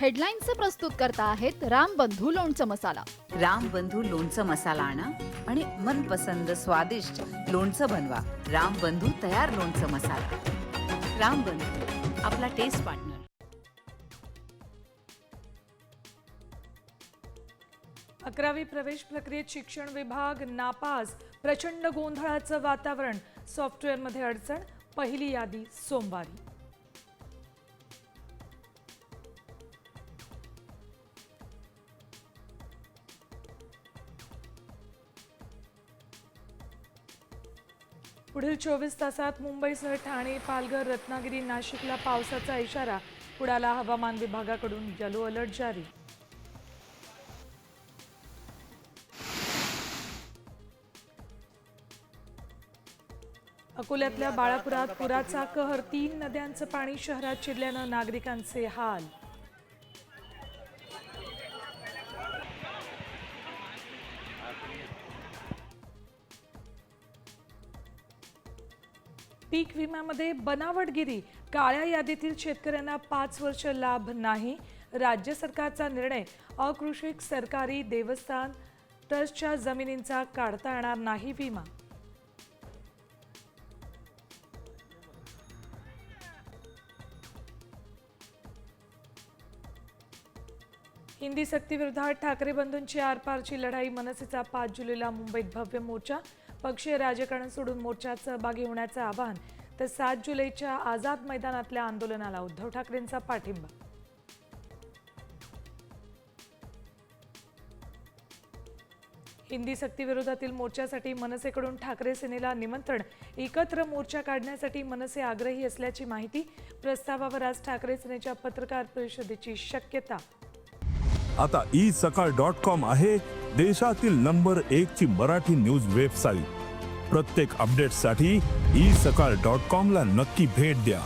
हेडलाईन्सचे प्रस्तुत करता आहेत रामबंधू लोणचं मसाला. रामबंधू लोणचं मसाला आणा आणि मनपसंद स्वादिष्ट लोणचं बनवा. रामबंधू तयार लोणचं मसाला. रामबंधू, आपला टेस्ट पार्टनर. 11वी प्रवेश प्रक्रियेत शिक्षण विभाग नापास. प्रचंड गोंधळाचं वातावरण. सॉफ्टवेअरमध्ये अडचण. पहिली यादी सोमवारी. पुढील 24 तासात मुंबईसह ठाणे, पालघर, रत्नागिरी, नाशिकला पावसाचा इशारा. पुण्याला हवामान विभागाकडून येलो अलर्ट जारी. अकोल्यातल्या बाळापुरात पुराचा कहर. 3 नद्यांचं पाणी शहरात शिरल्यानं नागरिकांचे हाल. पीक विम्यामध्ये बनावटगिरी. काळ्या यादीतील शेतकऱ्यांना 5 वर्ष लाभ नाही. राज्य सरकारचा निर्णय. अकृषिक सरकारी देवस्थान ट्रस्टच्या जमिनींचा काढता येणार नाही विमा. हिंदी सक्तीविरोधात ठाकरे बंधूंची आरपारची लढाई. मनसेचा 5 जुलैला मुंबईत भव्य मोर्चा. पक्षीय राजकारण सोडून मोर्चात सहभागी होण्याचं आवाहन. तर 7 जुलैच्या आझाद मैदानातल्या आंदोलनाला उद्धव ठाकरेंचा पाठिंबा. हिंदी सक्तीविरोधातील मोर्चासाठी मनसेकडून ठाकरे सेनेला निमंत्रण. एकत्र मोर्चा काढण्यासाठी मनसे आग्रही असल्याची माहिती. प्रस्तावावर आज ठाकरे सेनेच्या पत्रकार परिषदेची शक्यता. आता isakal.com आहे देशातील नंबर 1 ची मराठी न्यूज वेबसाईट. प्रत्येक अपडेटसाठी isakal.com ला नक्की भेट द्या.